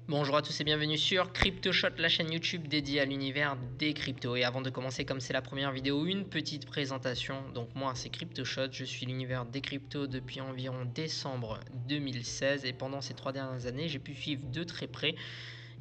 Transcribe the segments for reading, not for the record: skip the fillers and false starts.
Bonjour à tous et bienvenue sur CryptoShot, la chaîne YouTube dédiée à l'univers des cryptos. Et avant de commencer, comme c'est la première vidéo, une petite présentation. Donc moi c'est CryptoShot, je suis l'univers des cryptos depuis environ décembre 2016 et pendant ces 3 dernières années, j'ai pu suivre de très près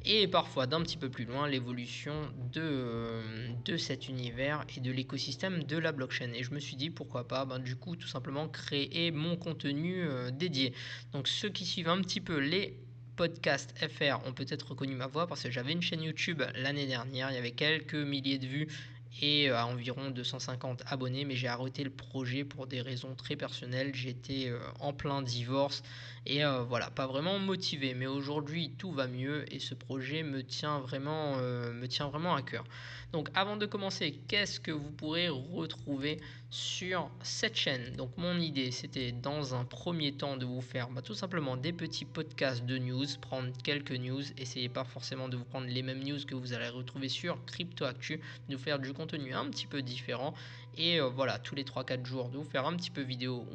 et parfois d'un petit peu plus loin l'évolution de cet univers et de l'écosystème de la blockchain. Et je me suis dit pourquoi pas du coup tout simplement créer mon contenu dédié. Donc ceux qui suivent un petit peu les Podcast FR ont peut-être reconnu ma voix parce que j'avais une chaîne YouTube l'année dernière, il y avait quelques milliers de vues et à environ 250 abonnés, mais j'ai arrêté le projet pour des raisons très personnelles. J'étais en plein divorce et voilà, pas vraiment motivé, mais aujourd'hui tout va mieux et ce projet me tient vraiment à cœur. Donc avant de commencer, qu'est-ce que vous pourrez retrouver sur cette chaîne? Donc mon idée c'était dans un premier temps de vous faire tout simplement des petits podcasts de news, prendre quelques news, essayez pas forcément de vous prendre les mêmes news que vous allez retrouver sur Crypto Actu, de vous faire du contenu un petit peu différent et voilà, tous les 3-4 jours de vous faire un petit peu vidéo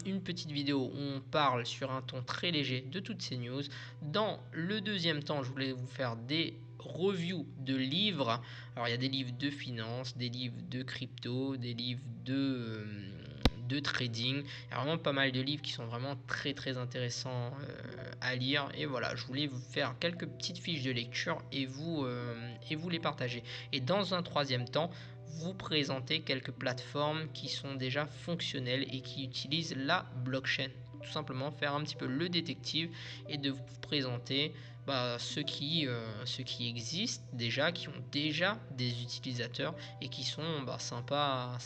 une petite vidéo où on parle sur un ton très léger de toutes ces news. Dans le deuxième temps, je voulais vous faire des reviews de livres. Alors il y a des livres de finance, des livres de crypto, des livres de trading. Il y a vraiment pas mal de livres qui sont vraiment très intéressants à lire. Et voilà, je voulais vous faire quelques petites fiches de lecture et vous les partager. Et dans un troisième temps, vous présenter quelques plateformes qui sont déjà fonctionnelles et qui utilisent la blockchain. Tout simplement faire un petit peu le détective et de vous présenter ceux qui existent déjà, qui ont déjà des utilisateurs et qui sont sympas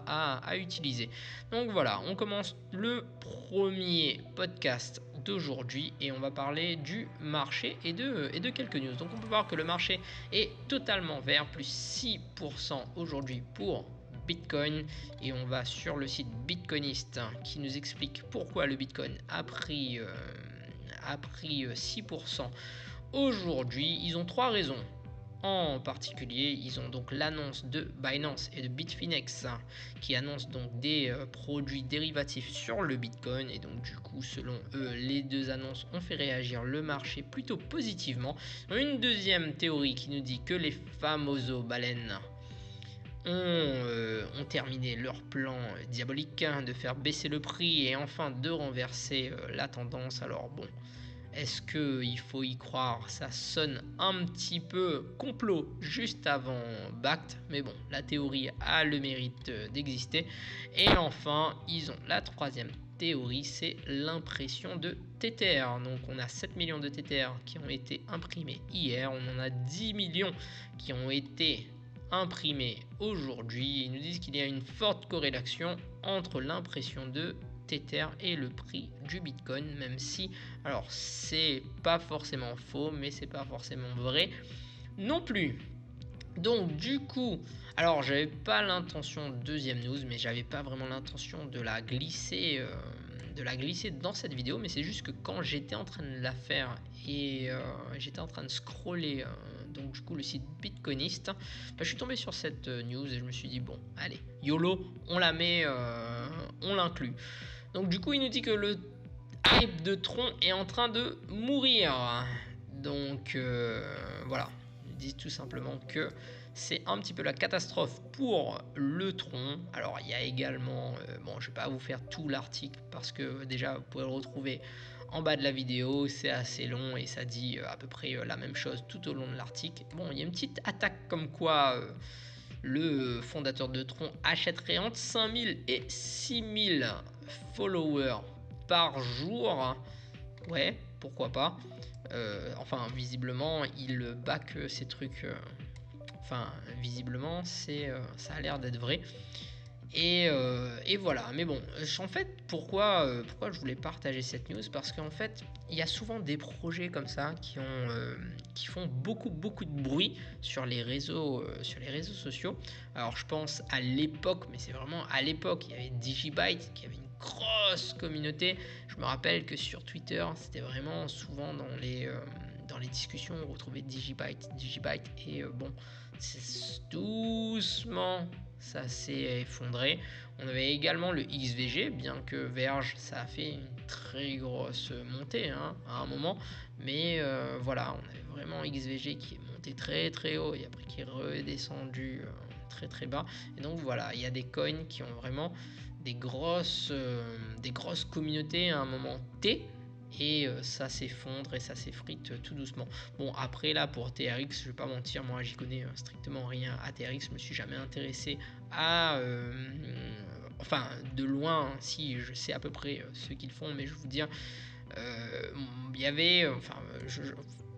à utiliser. Donc voilà, on commence le premier podcast d'aujourd'hui et on va parler du marché et de quelques news. Donc on peut voir que le marché est totalement vert, plus 6% aujourd'hui pour Bitcoin, et on va sur le site Bitcoinist qui nous explique pourquoi le Bitcoin a pris 6% aujourd'hui. Ils ont 3 raisons. En particulier, ils ont donc l'annonce de Binance et de Bitfinex qui annoncent donc des produits dérivatifs sur le Bitcoin, et donc du coup selon eux les deux annonces ont fait réagir le marché plutôt positivement. Une deuxième théorie qui nous dit que les famosos baleines ont terminé leur plan diabolique de faire baisser le prix et enfin de renverser la tendance. Alors bon, est-ce qu'il faut y croire? Ça sonne un petit peu complot juste avant Bact, mais bon, la théorie a le mérite d'exister. Et enfin, ils ont la troisième théorie, c'est l'impression de Tether. Donc on a 7 millions de Tether qui ont été imprimés hier, on en a 10 millions qui ont été imprimés aujourd'hui. Ils nous disent qu'il y a une forte corrélation entre l'impression de Tether et le prix du Bitcoin, même si, alors c'est pas forcément faux, mais c'est pas forcément vrai non plus. Donc du coup, alors j'avais pas l'intention, deuxième news, mais j'avais pas vraiment l'intention de la glisser dans cette vidéo, mais c'est juste que quand j'étais en train de la faire et j'étais en train de scroller donc du coup le site Bitcoinist, je suis tombé sur cette news et je me suis dit bon allez, YOLO, on la met, on l'inclut. Donc du coup il nous dit que le hype de Tron est en train de mourir. Donc voilà, ils disent tout simplement que c'est un petit peu la catastrophe pour le Tron. Alors il y a également, bon je vais pas vous faire tout l'article parce que déjà vous pouvez le retrouver en bas de la vidéo, c'est assez long et ça dit à peu près la même chose tout au long de l'article. Bon, il y a une petite attaque comme quoi le fondateur de Tron achèterait entre 5000 et 6000 followers par jour. Ouais, pourquoi pas. Enfin, visiblement, il back ces trucs. Enfin, visiblement, ça a l'air d'être vrai. Et voilà, mais bon, en fait, pourquoi je voulais partager cette news? Parce qu'en fait, il y a souvent des projets comme ça qui font beaucoup de bruit sur les réseaux sociaux. Alors je pense à l'époque, mais c'est vraiment à l'époque, il y avait Digibyte qui avait une grosse communauté. Je me rappelle que sur Twitter, c'était vraiment souvent dans les discussions, on retrouvait Digibyte et bon, c'est doucement ça s'est effondré. On avait également le XVG, bien que Verge, ça a fait une très grosse montée hein, à un moment. Mais voilà, on avait vraiment XVG qui est monté très très haut et après qui est redescendu très très bas. Et donc voilà, il y a des coins qui ont vraiment des grosses communautés à un moment T. Et ça s'effondre et ça s'effrite tout doucement. Bon, après là pour TRX, je vais pas mentir, moi j'y connais strictement rien à TRX, je me suis jamais intéressé à enfin de loin, si je sais à peu près ce qu'ils font, mais je vais vous dire, il y avait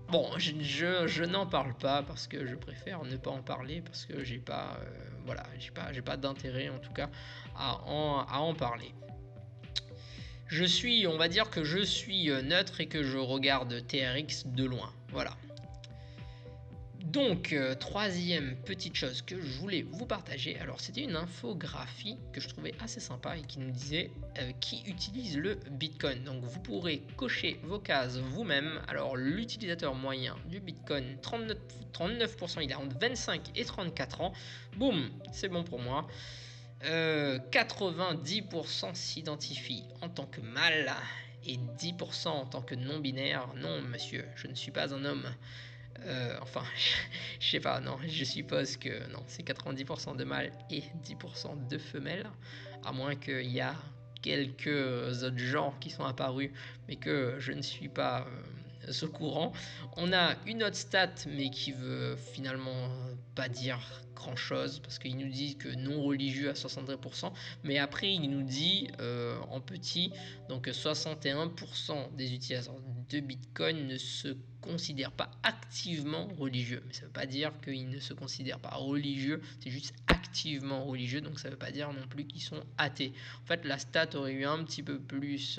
bon, je n'en parle pas parce que je préfère ne pas en parler parce que j'ai pas voilà, j'ai pas d'intérêt en tout cas à en parler. On va dire que je suis neutre et que je regarde TRX de loin. Voilà. Donc, troisième petite chose que je voulais vous partager, alors c'était une infographie que je trouvais assez sympa et qui nous disait qui utilise le Bitcoin. Donc vous pourrez cocher vos cases vous-même. Alors l'utilisateur moyen du Bitcoin, 39%, il est entre 25 et 34 ans. Boum, c'est bon pour moi. 90% s'identifient en tant que mâle et 10% en tant que non-binaire. Non, monsieur, je ne suis pas un homme. Enfin, je sais pas, non, je suppose que non, c'est 90% de mâles et 10% de femelles, à moins qu'il y a quelques autres genres qui sont apparus, mais que je ne suis pas au courant. On a une autre stat, mais qui veut finalement pas dire grand chose, parce qu'il nous dit que non religieux à 63%, mais après il nous dit en petit, donc 61% des utilisateurs de Bitcoin ne se considèrent pas activement religieux. Mais ça ne veut pas dire qu'ils ne se considèrent pas religieux, c'est juste activement religieux, donc ça ne veut pas dire non plus qu'ils sont athées. En fait, la stat aurait eu un petit peu plus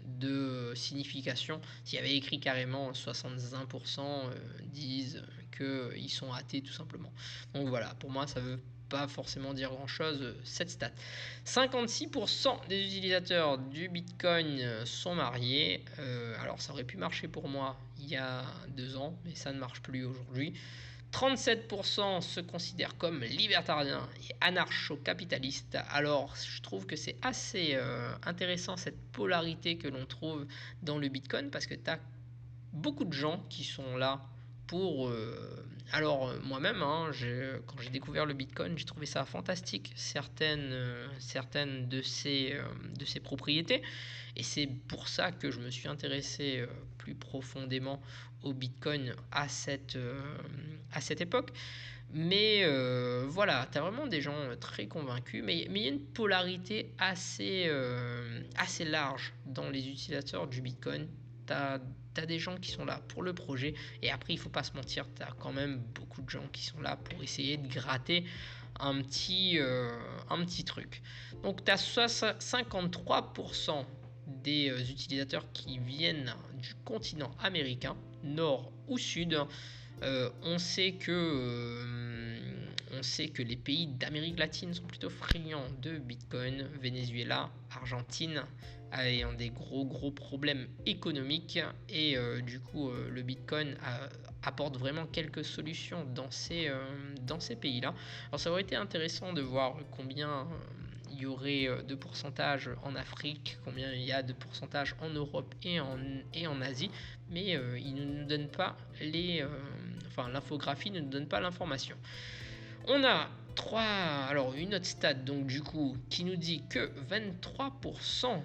de signification s'il y avait écrit carrément 61% disent qu'ils sont athées tout simplement. Donc voilà, pour moi ça veut pas forcément dire grand chose cette stat. 56% des utilisateurs du Bitcoin sont mariés. Alors ça aurait pu marcher pour moi il y a 2 ans, mais ça ne marche plus aujourd'hui. 37% se considèrent comme libertariens et anarcho-capitalistes. Alors, je trouve que c'est assez intéressant cette polarité que l'on trouve dans le Bitcoin parce que tu as beaucoup de gens qui sont là pour... alors, moi-même, hein, quand j'ai découvert le Bitcoin, j'ai trouvé ça fantastique, certaines de ses propriétés. Et c'est pour ça que je me suis intéressé plus profondément au Bitcoin à cette époque. Mais voilà, tu as vraiment des gens très convaincus, mais il y a une polarité assez large dans les utilisateurs du Bitcoin. Tu as des gens qui sont là pour le projet, et après, il faut pas se mentir, tu as quand même beaucoup de gens qui sont là pour essayer de gratter un petit truc. Donc, tu as 53% des utilisateurs qui viennent du continent américain, nord ou sud. On sait que les pays d'Amérique latine sont plutôt friands de Bitcoin. Venezuela, Argentine ayant des gros problèmes économiques, et du coup le Bitcoin apporte vraiment quelques solutions dans ces pays-là. Alors ça aurait été intéressant de voir combien il y aurait de pourcentage en Afrique, combien il y a de pourcentage en Europe et en Asie, mais ils ne nous donnent pas l'infographie ne nous donne pas l'information. On a une autre stat donc du coup qui nous dit que 23%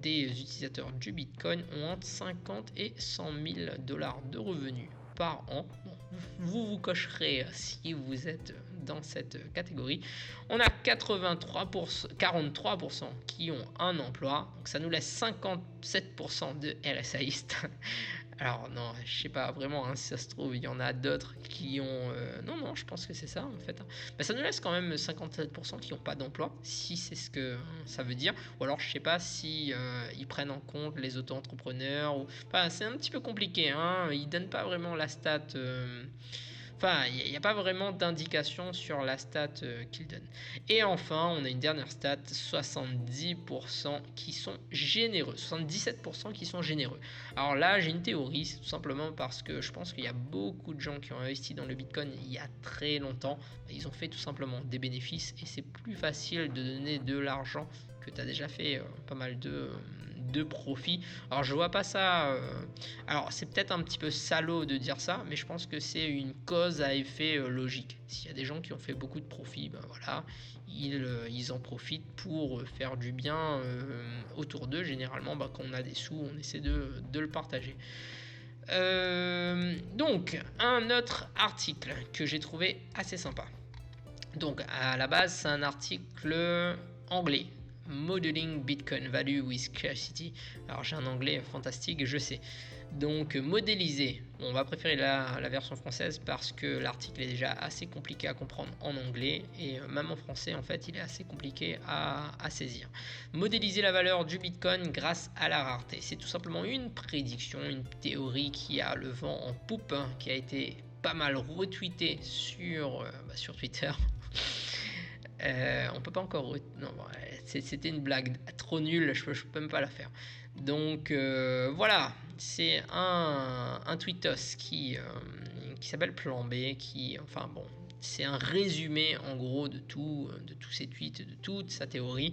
des utilisateurs du Bitcoin ont entre 50 et 100 000 dollars de revenus par an. Bon, vous cocherez si vous êtes dans cette catégorie. On a 43% qui ont un emploi, donc ça nous laisse 57% de RSAistes. Alors non, je sais pas vraiment si ça se trouve, il y en a d'autres qui ont... Non, je pense que c'est ça en fait. Mais ça nous laisse quand même 57% qui n'ont pas d'emploi, si c'est ce que ça veut dire. Ou alors je sais pas si ils prennent en compte les auto-entrepreneurs. Enfin, c'est un petit peu compliqué, hein. Ils donnent pas vraiment la stat Enfin, il n'y a pas vraiment d'indication sur la stat qu'il donne. Et enfin, on a une dernière stat, 70% qui sont généreux, 77% qui sont généreux. Alors là, j'ai une théorie, c'est tout simplement parce que je pense qu'il y a beaucoup de gens qui ont investi dans le Bitcoin il y a très longtemps. Ils ont fait tout simplement des bénéfices et c'est plus facile de donner de l'argent que tu as déjà fait pas mal de profit. Alors je vois pas ça... alors c'est peut-être un petit peu salaud de dire ça, mais je pense que c'est une cause à effet logique. S'il y a des gens qui ont fait beaucoup de profit, ben voilà, ils en profitent pour faire du bien autour d'eux. Généralement, ben, quand on a des sous, on essaie de le partager. Donc, un autre article que j'ai trouvé assez sympa. Donc, à la base, c'est un article anglais. Modeling Bitcoin Value with Scarcity. Alors j'ai un anglais fantastique, je sais. Donc modéliser, on va préférer la version française parce que l'article est déjà assez compliqué à comprendre en anglais et même en français en fait il est assez compliqué à saisir. Modéliser la valeur du Bitcoin grâce à la rareté. C'est tout simplement une prédiction, une théorie qui a le vent en poupe, hein, qui a été pas mal retweetée sur Twitter. On peut pas encore... Non, c'était une blague trop nulle, je peux même pas la faire. Donc voilà, c'est un tweetos qui s'appelle Plan B, enfin bon, c'est un résumé en gros de tous ses tweets, de toute sa théorie.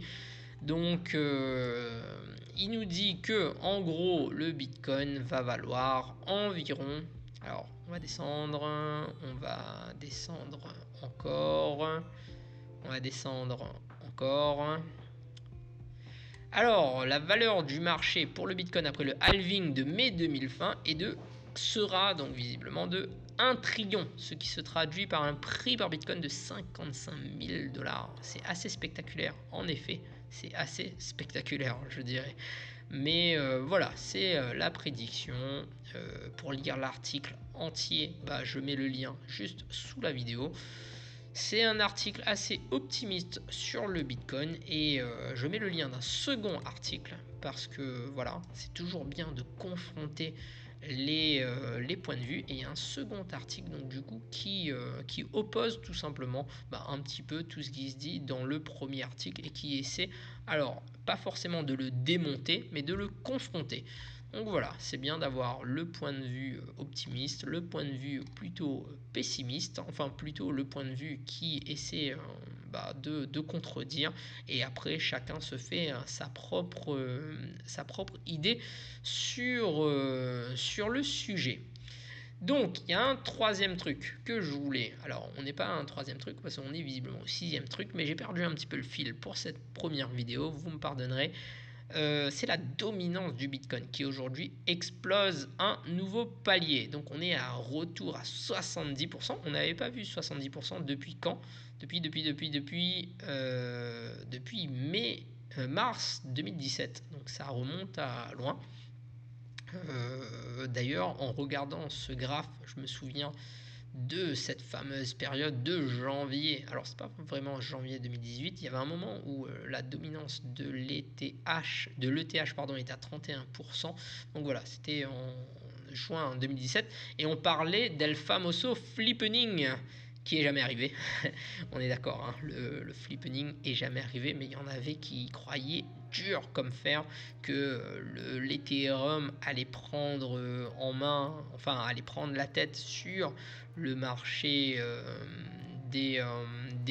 Donc il nous dit que en gros le Bitcoin va valoir environ... Alors on va descendre encore... On va descendre encore. Alors, la valeur du marché pour le Bitcoin après le halving de mai 2020 sera donc visiblement de 1 trillion, ce qui se traduit par un prix par Bitcoin de 55 000 $. C'est assez spectaculaire, en effet, c'est assez spectaculaire, je dirais. Mais voilà, c'est la prédiction. Pour lire l'article entier, je mets le lien juste sous la vidéo. C'est un article assez optimiste sur le Bitcoin et je mets le lien d'un second article parce que voilà, c'est toujours bien de confronter les points de vue et il y a un second article donc du coup qui oppose tout simplement un petit peu tout ce qui se dit dans le premier article et qui essaie, alors pas forcément de le démonter mais de le confronter. Donc voilà, c'est bien d'avoir le point de vue optimiste, le point de vue plutôt pessimiste, enfin plutôt le point de vue qui essaie de contredire et après chacun se fait sa propre idée sur le sujet. Donc il y a un troisième truc que je voulais, alors on n'est pas à un troisième truc parce qu'on est visiblement au sixième truc, mais j'ai perdu un petit peu le fil pour cette première vidéo, vous me pardonnerez. C'est la dominance du Bitcoin qui aujourd'hui explose un nouveau palier. Donc on est à retour à 70%. On n'avait pas vu 70% depuis quand? Depuis mars 2017. Donc ça remonte à loin. D'ailleurs, en regardant ce graphe, je me souviens de cette fameuse période de janvier. Alors c'est pas vraiment janvier 2018, il y avait un moment où la dominance de l'ETH était à 31%. Donc voilà, c'était en juin 2017 et on parlait del famoso flippening qui est jamais arrivé. On est d'accord, hein, le flippening est jamais arrivé, mais il y en avait qui croyaient dur comme fer que l'Ethereum allait prendre en main, enfin allait prendre la tête sur le marché des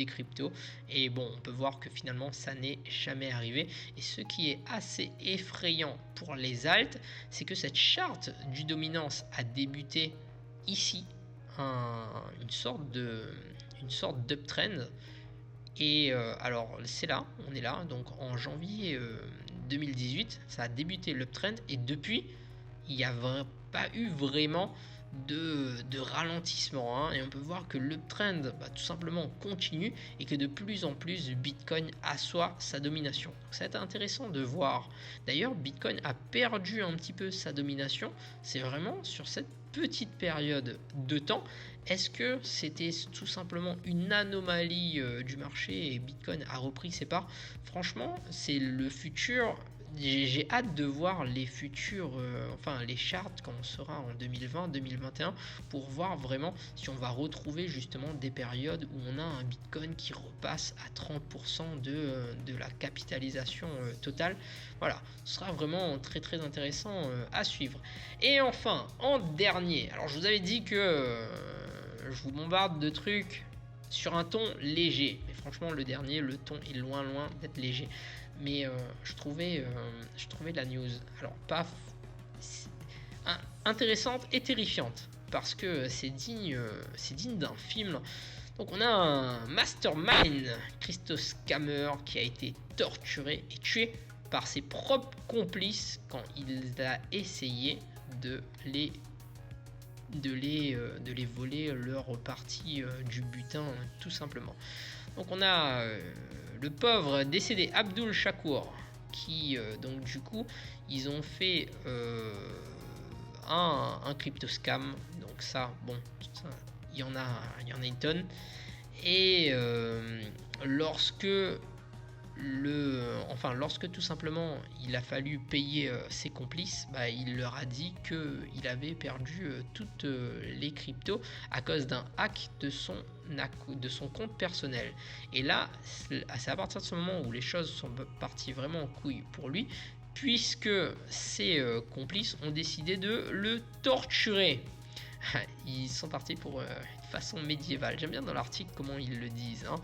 cryptos. Et bon, on peut voir que finalement ça n'est jamais arrivé. Et ce qui est assez effrayant pour les alts, c'est que cette charte du dominance a débuté ici, une sorte d'uptrend. Et alors c'est là, on est là, donc en janvier 2018, ça a débuté l'uptrend et depuis, il n'y a pas eu vraiment de ralentissement, hein, et on peut voir que l'uptrend tout simplement continue et que de plus en plus Bitcoin assoit sa domination. Donc ça va être intéressant de voir. D'ailleurs, Bitcoin a perdu un petit peu sa domination, c'est vraiment sur cette petite période de temps. Est-ce que c'était tout simplement une anomalie du marché et Bitcoin a repris ses parts? Franchement, c'est le futur j'ai hâte de voir les futurs, enfin les charts quand on sera en 2020-2021 pour voir vraiment si on va retrouver justement des périodes où on a un Bitcoin qui repasse à 30% de la capitalisation totale. Voilà, ce sera vraiment très très intéressant à suivre. Et enfin, en dernier, alors je vous avais dit que je vous bombarde de trucs sur un ton léger, mais franchement le dernier, le ton est loin d'être léger. Mais je trouvais la news, alors pas intéressante et terrifiante, parce que c'est digne d'un film. Donc on a un mastermind, Christos Scammer, qui a été torturé et tué par ses propres complices quand il a essayé de les voler leur partie du butin, tout simplement. Donc on a le pauvre décédé Abdul Shakur qui donc du coup ils ont fait un crypto scam. Donc ça, bon, il y en a une tonne. Et lorsque tout simplement il a fallu payer ses complices, il leur a dit qu'il avait perdu toutes les cryptos à cause d'un hack de son compte personnel. Et là, c'est à partir de ce moment où les choses sont parties vraiment en couille pour lui, puisque ses complices ont décidé de le torturer. Ils sont partis pour une façon médiévale. J'aime bien dans l'article comment ils le disent, hein.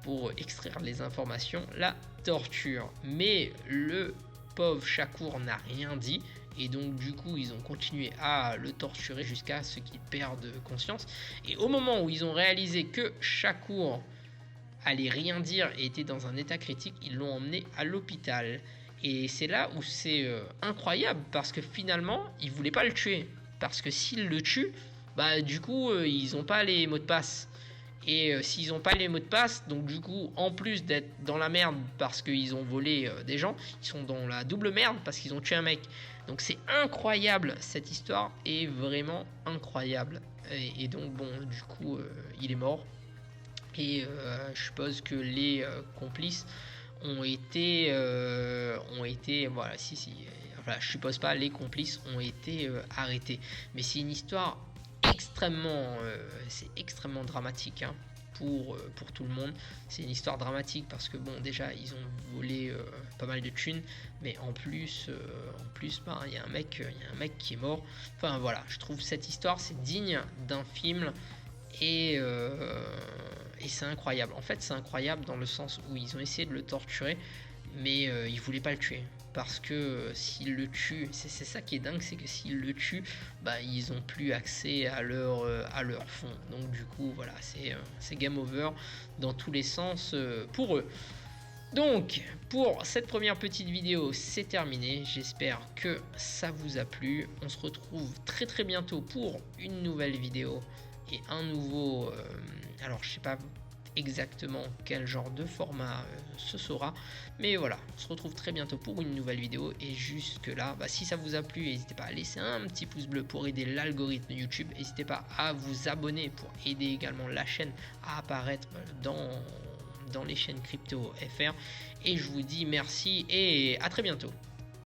Pour extraire les informations, la torture. Mais le pauvre Shakur n'a rien dit, et donc du coup ils ont continué à le torturer jusqu'à ce qu'il perde conscience. Et au moment où ils ont réalisé que Shakur allait rien dire et était dans un état critique, ils l'ont emmené à l'hôpital. Et c'est là où c'est incroyable, parce que finalement ils voulaient pas le tuer, parce que s'ils le tuent, du coup ils n'ont pas les mots de passe. Et s'ils n'ont pas les mots de passe, donc du coup, en plus d'être dans la merde parce qu'ils ont volé des gens, ils sont dans la double merde parce qu'ils ont tué un mec. Donc c'est incroyable, cette histoire est vraiment incroyable. Et donc bon, du coup, il est mort. Et je suppose que les complices ont été voilà, enfin, je suppose pas, les complices ont été arrêtés. Mais c'est une histoire c'est extrêmement dramatique, hein, pour tout le monde. C'est une histoire dramatique parce que bon, déjà ils ont volé pas mal de thunes, mais en plus il y a un mec qui est mort. Enfin voilà, je trouve cette histoire c'est digne d'un film. Et c'est incroyable. En fait c'est incroyable dans le sens où ils ont essayé de le torturer, mais ils voulaient pas le tuer. Parce que s'ils le tuent, c'est ça qui est dingue, c'est que s'ils le tuent, ils ont plus accès à leur fonds. Donc du coup, voilà, c'est game over dans tous les sens pour eux. Donc, pour cette première petite vidéo, c'est terminé. J'espère que ça vous a plu. On se retrouve très très bientôt pour une nouvelle vidéo et un nouveau... alors, je sais pas exactement quel genre de format ce sera, mais voilà, on se retrouve très bientôt pour une nouvelle vidéo. Et jusque là, si ça vous a plu, n'hésitez pas à laisser un petit pouce bleu pour aider l'algorithme YouTube. N'hésitez pas à vous abonner pour aider également la chaîne à apparaître dans les chaînes crypto FR. Et je vous dis merci et à très bientôt.